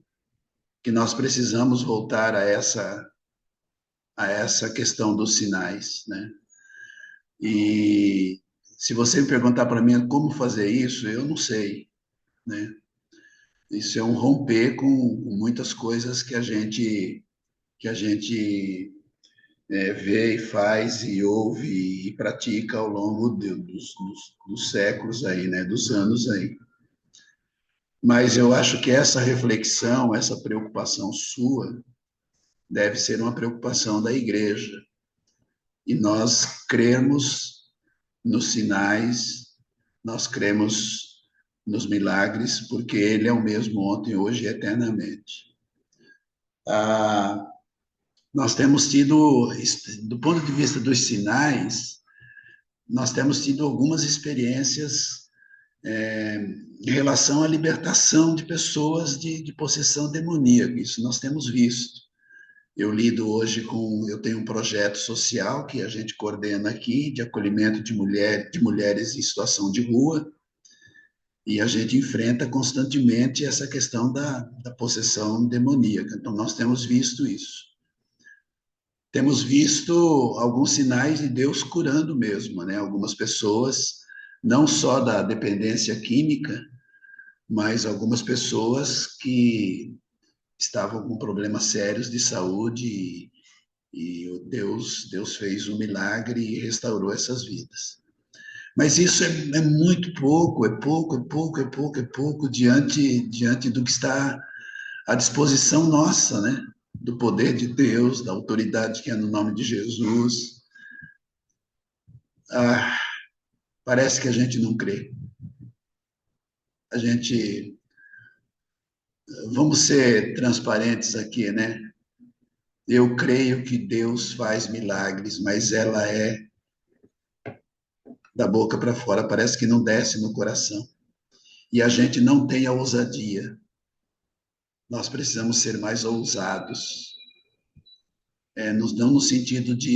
nós precisamos voltar a essa questão dos sinais, né? E se você me perguntar para mim como fazer isso, eu não sei, né? Isso é um romper com muitas coisas que a gente vê e faz e ouve e pratica ao longo dos séculos aí, né? Dos anos aí. Mas eu acho que essa reflexão, essa preocupação sua, deve ser uma preocupação da igreja. E nós cremos nos sinais, nós cremos nos milagres, porque Ele é o mesmo ontem, hoje e eternamente. Nós temos tido, do ponto de vista dos sinais, nós temos tido algumas experiências em relação à libertação de pessoas de possessão demoníaca. Isso nós temos visto. Eu tenho um projeto social que a gente coordena aqui, de acolhimento de mulheres em situação de rua, e a gente enfrenta constantemente essa questão da possessão demoníaca. Então, nós temos visto isso. Temos visto alguns sinais de Deus curando mesmo, né? Algumas pessoas, não só da dependência química, mas algumas pessoas que estavam com problemas sérios de saúde e Deus fez um milagre e restaurou essas vidas. Mas isso é muito pouco, é pouco diante do que está à disposição nossa, né? Do poder de Deus, da autoridade que é no nome de Jesus. Parece que a gente não crê. Vamos ser transparentes aqui, né? Eu creio que Deus faz milagres, mas ela é da boca para fora, parece que não desce no coração. E a gente não tem a ousadia. Nós precisamos ser mais ousados. Não no sentido de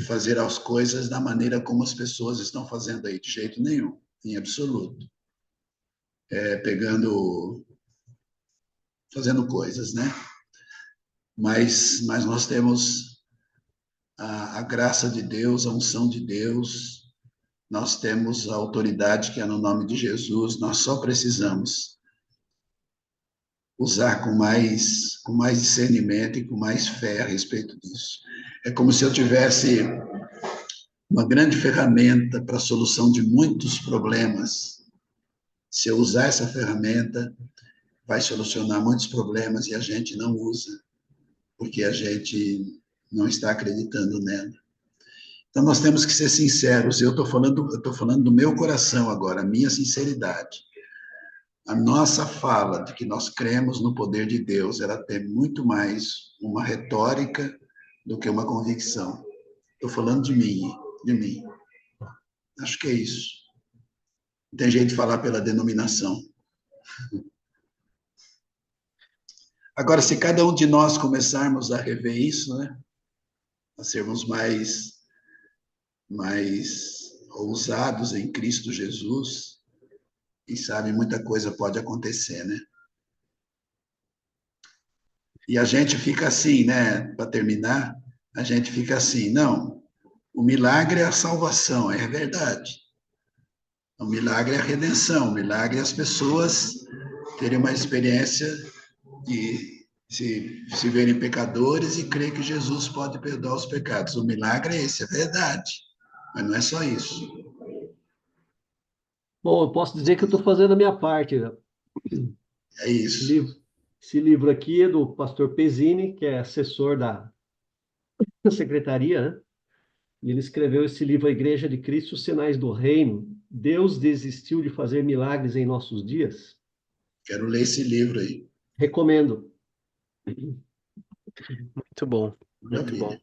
fazer as coisas da maneira como as pessoas estão fazendo aí, de jeito nenhum, em absoluto. Fazendo coisas, né? Mas nós temos a graça de Deus, a unção de Deus, nós temos a autoridade que é no nome de Jesus, nós só precisamos usar com mais discernimento e com mais fé a respeito disso. É como se eu tivesse uma grande ferramenta para a solução de muitos problemas. Se eu usar essa ferramenta, vai solucionar muitos problemas e a gente não usa, porque a gente não está acreditando nela. Então, nós temos que ser sinceros. Eu estou falando do meu coração agora, a minha sinceridade. A nossa fala de que nós cremos no poder de Deus, ela tem muito mais uma retórica do que uma convicção. Estou falando de mim. Acho que é isso. Tem jeito de falar pela denominação. Agora, se cada um de nós começarmos a rever isso, né? A sermos mais ousados em Cristo Jesus, quem sabe muita coisa pode acontecer, né? E a gente fica assim, né? Para terminar, a gente fica assim, não, o milagre é a salvação, é verdade. O milagre é a redenção, o milagre é as pessoas terem uma experiência de se verem pecadores e crer que Jesus pode perdoar os pecados. O milagre é esse, é verdade. Mas não é só isso. Bom, eu posso dizer que eu estou fazendo a minha parte. É Esse isso. livro aqui é do pastor Pezzini, que é assessor da secretaria, né? Ele escreveu esse livro, A Igreja de Cristo, Os Sinais do Reino. Deus desistiu de fazer milagres em nossos dias? Quero ler esse livro aí. Recomendo. Muito bom, muito bom. Maravilha.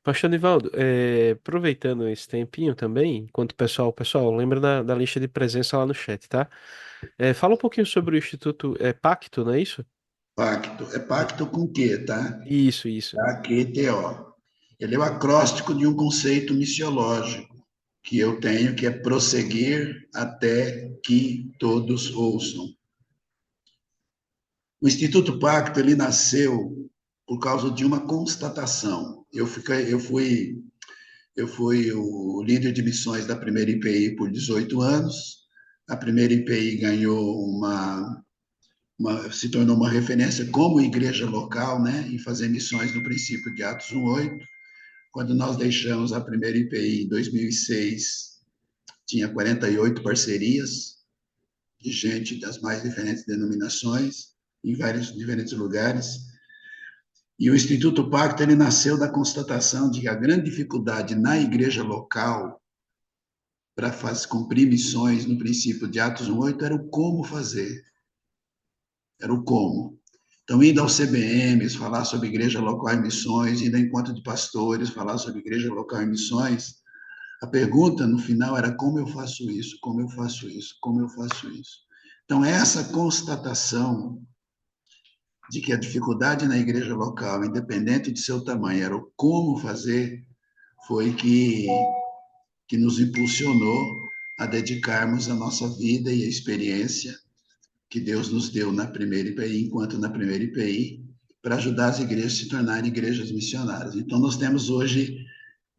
Pastor Nivaldo, aproveitando esse tempinho também, enquanto pessoal, lembra da lista de presença lá no chat, tá? Fala um pouquinho sobre o Instituto Pacto, não é isso? Pacto. É pacto com o quê, tá? Isso. P-A-Q-T-O. Ele é o acróstico de um conceito missiológico que eu tenho, que é prosseguir até que todos ouçam. O Instituto Pacto, ele nasceu por causa de uma constatação. Eu fui o líder de missões da primeira IPI por 18 anos. A primeira IPI ganhou se tornou uma referência como igreja local, né, em fazer missões no princípio de Atos 1:8. Quando nós deixamos a primeira IPI em 2006, tinha 48 parcerias de gente das mais diferentes denominações, em vários diferentes lugares. E o Instituto Pacto, ele nasceu da constatação de que a grande dificuldade na igreja local para cumprir missões no princípio de Atos 1:8 era o como fazer. Era o como. Então, indo aos CBMs, falar sobre igreja local e missões, indo ao encontro de pastores, falar sobre igreja local e missões, a pergunta no final era como eu faço isso, como eu faço isso, como eu faço isso. Então, essa constatação de que a dificuldade na igreja local, independente de seu tamanho, era o como fazer, foi que nos impulsionou a dedicarmos a nossa vida e a experiência que Deus nos deu na primeira IPI, enquanto na primeira IPI, para ajudar as igrejas a se tornarem igrejas missionárias. Então, nós temos hoje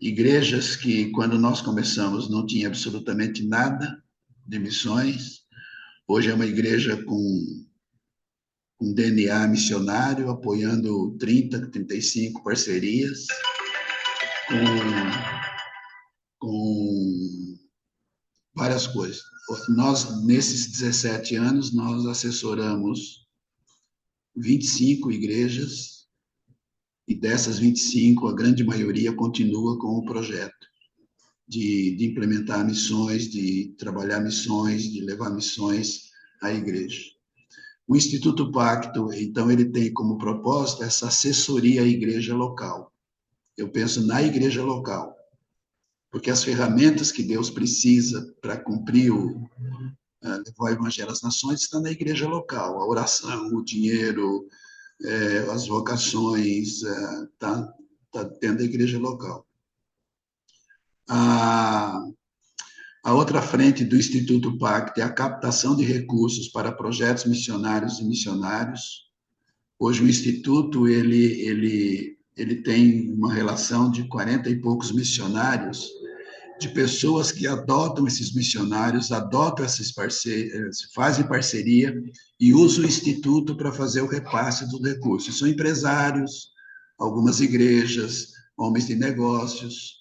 igrejas que, quando nós começamos, não tinha absolutamente nada de missões. Hoje é uma igreja com DNA missionário, apoiando 30, 35 parcerias, com várias coisas. Nós, nesses 17 anos, nós assessoramos 25 igrejas, e dessas 25, a grande maioria continua com o projeto de implementar missões, de trabalhar missões, de levar missões à igreja. O Instituto Pacto, então, ele tem como propósito essa assessoria à igreja local. Eu penso na igreja local, porque as ferramentas que Deus precisa para cumprir levar o evangelho às nações estão na igreja local. A oração, o dinheiro, as vocações, está dentro da igreja local. A outra frente do Instituto Pacto é a captação de recursos para projetos missionários e missionários. Hoje o Instituto ele tem uma relação de 40 e poucos missionários de pessoas que adotam esses missionários, adotam esses parceiros, fazem parceria e usam o Instituto para fazer o repasse dos recursos. São empresários, algumas igrejas, homens de negócios.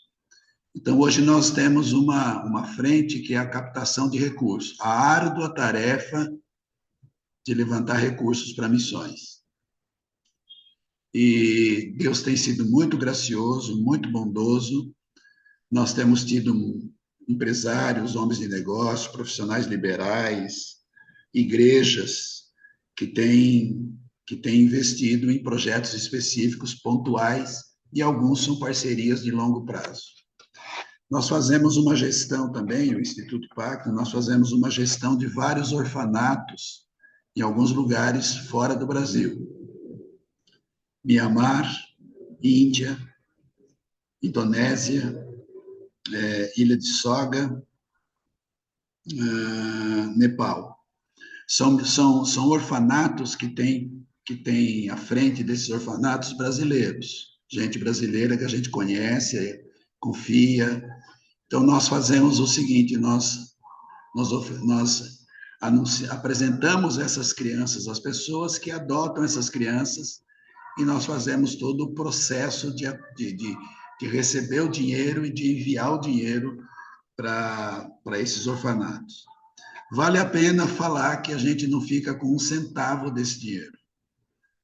Então, hoje nós temos uma frente que é a captação de recursos, a árdua tarefa de levantar recursos para missões. E Deus tem sido muito gracioso, muito bondoso. Nós temos tido empresários, homens de negócio, profissionais liberais, igrejas que têm investido em projetos específicos, pontuais, e alguns são parcerias de longo prazo. Nós fazemos uma gestão também, o Instituto Pacto, nós fazemos uma gestão de vários orfanatos em alguns lugares fora do Brasil. Mianmar, Índia, Indonésia, Ilha de Soga, Nepal. São orfanatos que tem à frente desses orfanatos brasileiros, gente brasileira que a gente conhece, confia. Então, nós fazemos o seguinte, nós apresentamos essas crianças às pessoas que adotam essas crianças e nós fazemos todo o processo de receber o dinheiro e de enviar o dinheiro para esses orfanatos. Vale a pena falar que a gente não fica com um centavo desse dinheiro.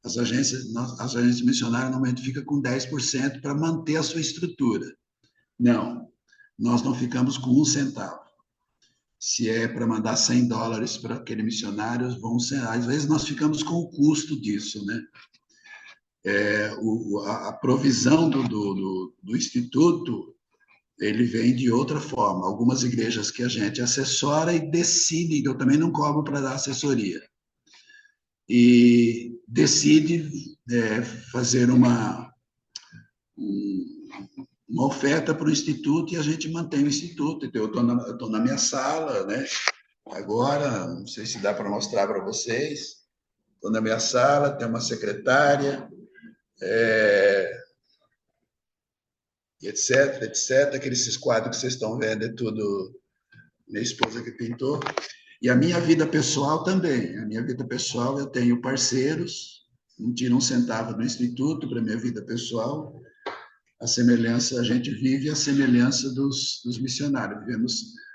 As agências missionárias normalmente ficam com 10% para manter a sua estrutura. Não, nós não ficamos com um centavo. Se é para mandar $100 para aquele missionário, às vezes nós ficamos com o custo disso, né? A provisão do Instituto, ele vem de outra forma. Algumas igrejas que a gente assessora e decide, eu também não cobro para dar assessoria, e decide fazer uma oferta para o Instituto e a gente mantém o Instituto. Então, eu estou na minha sala, né? Agora, não sei se dá para mostrar para vocês, estou na minha sala, tem uma secretária, etc, etc. Aqueles quadros que vocês estão vendo é tudo minha esposa que pintou. E a minha vida pessoal também. A minha vida pessoal, eu tenho parceiros, não tiro um centavo do Instituto para a minha vida pessoal. A gente vive a semelhança dos missionários.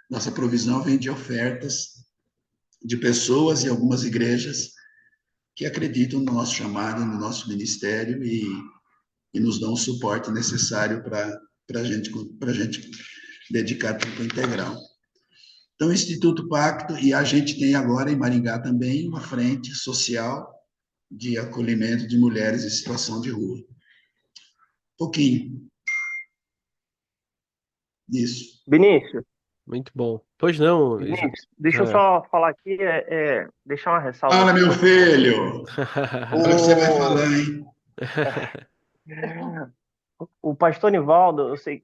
Nossa provisão vem de ofertas de pessoas e algumas igrejas que acreditam no nosso chamado, no nosso ministério e nos dão o suporte necessário para a gente dedicar tempo integral. Então, o Instituto Pacto, e a gente tem agora em Maringá também uma frente social de acolhimento de mulheres em situação de rua. Pouquinho. Isso. Vinícius, Muito bom. Pois não, Vinícius, deixa eu só falar aqui, deixar uma ressalva. Fala, meu filho! Olha o que você vai falar, hein? O pastor Nivaldo, eu sei,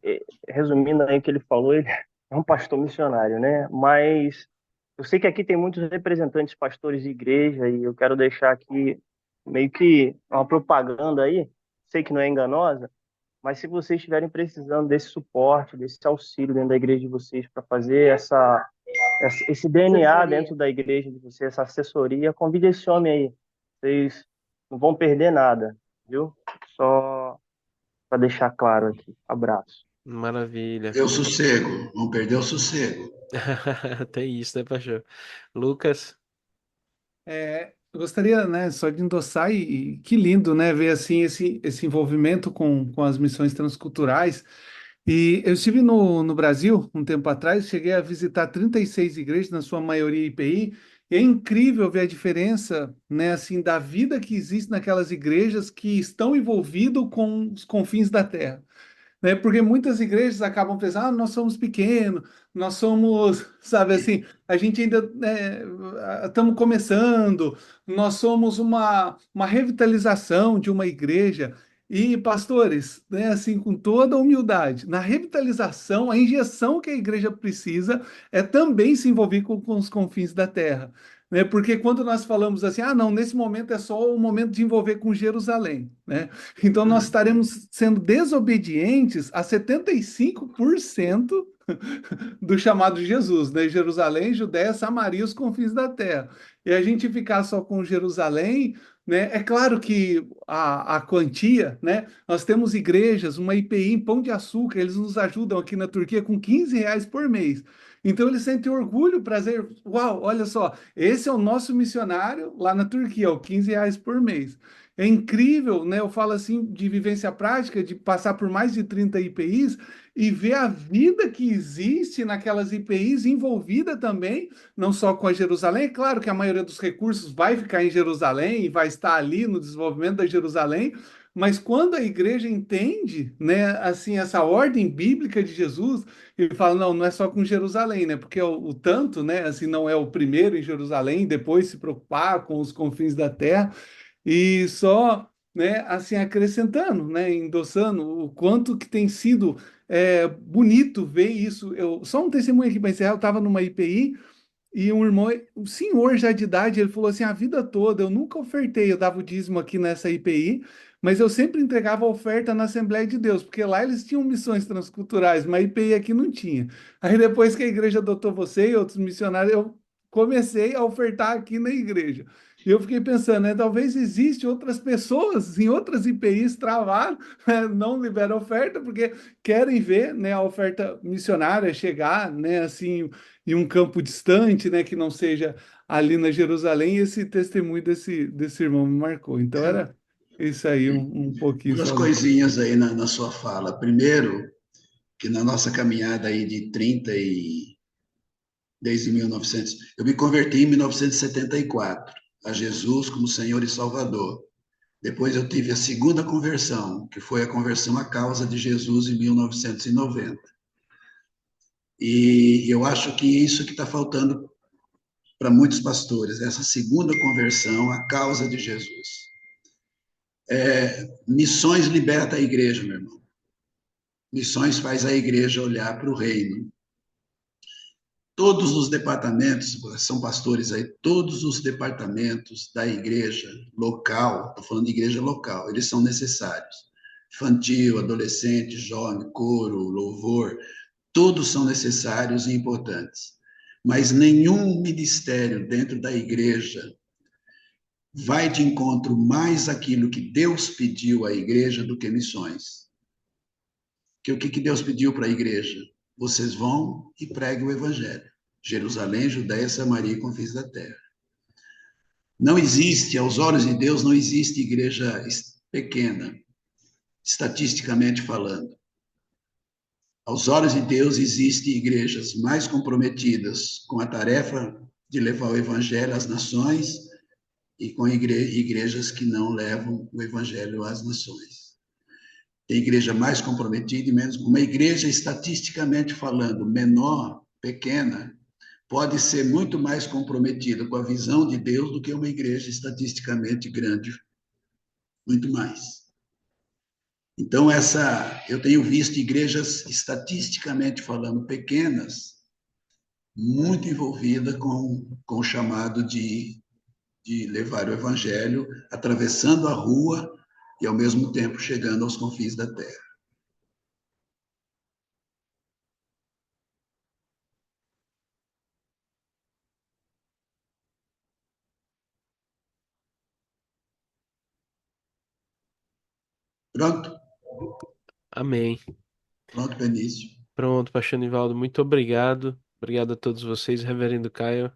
resumindo aí o que ele falou, ele é um pastor missionário, né? Mas eu sei que aqui tem muitos representantes pastores de igreja e eu quero deixar aqui meio que uma propaganda aí, sei que não é enganosa, mas se vocês estiverem precisando desse suporte, desse auxílio dentro da igreja de vocês para fazer esse DNA dentro da igreja de vocês, essa assessoria, convide esse homem aí. Vocês não vão perder nada, viu? Só para deixar claro aqui. Abraço. Maravilha. Eu sossego, não perder o sossego. Tem isso, né, pastor? Lucas? Eu gostaria, né, só de endossar e que lindo, né, ver assim esse envolvimento com as missões transculturais. E eu estive no Brasil um tempo atrás, cheguei a visitar 36 igrejas, na sua maioria IPI, e é incrível ver a diferença, né, assim, da vida que existe naquelas igrejas que estão envolvidas com os confins da terra. Né? Porque muitas igrejas acabam pensando, nós somos pequenos, nós somos, sabe assim, a gente ainda estamos começando, nós somos uma revitalização de uma igreja. E, pastores, né, assim, com toda a humildade, na revitalização, a injeção que a igreja precisa é também se envolver com os confins da terra. Né? Porque quando nós falamos assim, não, nesse momento é só o momento de envolver com Jerusalém, né? Então nós estaremos sendo desobedientes a 75% do chamado Jesus, né? Jerusalém, Judéia, Samaria, os confins da terra. E a gente ficar só com Jerusalém, né? É claro que a quantia, né? Nós temos igrejas, uma IPI em Pão de Açúcar, eles nos ajudam aqui na Turquia com R$ 15 por mês. Então eles sentem orgulho, prazer. Uau, olha só, esse é o nosso missionário lá na Turquia, ó, R$ 15 por mês. É incrível, né? Eu falo assim de vivência prática, de passar por mais de 30 IPIs e ver a vida que existe naquelas IPIs envolvida também, não só com a Jerusalém. É claro que a maioria dos recursos vai ficar em Jerusalém e vai estar ali no desenvolvimento da Jerusalém, mas quando a igreja entende, né, assim, essa ordem bíblica de Jesus, ele fala, não, não é só com Jerusalém, né? Porque o tanto, né, assim, não é o primeiro em Jerusalém, depois se preocupar com os confins da terra. E só, né, assim, acrescentando, né, endossando o quanto que tem sido bonito ver isso. Só um testemunho aqui para encerrar, eu estava numa IPI e um irmão, um senhor já de idade, ele falou assim, a vida toda eu nunca ofertei, eu dava o dízimo aqui nessa IPI, mas eu sempre entregava a oferta na Assembleia de Deus, porque lá eles tinham missões transculturais, mas a IPI aqui não tinha. Aí depois que a igreja adotou você e outros missionários, eu comecei a ofertar aqui na igreja. E eu fiquei pensando, né, talvez existe outras pessoas em outras IPIs travaram, né, não liberam oferta, porque querem ver, né, a oferta missionária chegar, né, assim, em um campo distante, né, que não seja ali na Jerusalém, e esse testemunho desse irmão me marcou. Então era isso aí, um pouquinho Duas só do que. coisinhas aí na sua fala. Primeiro, que na nossa caminhada aí de 30 e desde 1900, eu me converti em 1974 a Jesus como Senhor e Salvador. Depois eu tive a segunda conversão, que foi a conversão à causa de Jesus em 1990. E eu acho que isso que está faltando para muitos pastores, essa segunda conversão à causa de Jesus. Missões liberta a igreja, meu irmão. Missões faz a igreja olhar para o reino. Todos os departamentos, são pastores aí, todos os departamentos da igreja local, estou falando de igreja local, eles são necessários. Infantil, adolescente, jovem, coro, louvor, todos são necessários e importantes. Mas nenhum ministério dentro da igreja vai de encontro mais àquilo que Deus pediu à igreja do que missões. Que o que Deus pediu para a igreja? Vocês vão e preguem o evangelho. Jerusalém, Judéia, Samaria e confins da terra. Não existe, aos olhos de Deus, não existe igreja pequena, estatisticamente falando. Aos olhos de Deus, existem igrejas mais comprometidas com a tarefa de levar o evangelho às nações e com igrejas que não levam o evangelho às nações. Tem igreja mais comprometida e menos. Uma igreja, estatisticamente falando, menor, pequena, pode ser muito mais comprometida com a visão de Deus do que uma igreja estatisticamente grande. Muito mais. Então, eu tenho visto igrejas, estatisticamente falando, pequenas, muito envolvidas com o chamado de levar o evangelho, atravessando a rua e, ao mesmo tempo, chegando aos confins da terra. Pronto? Amém. Pronto, Benício. Pronto, Pastor Nivaldo, muito obrigado. Obrigado a todos vocês, Reverendo Caio.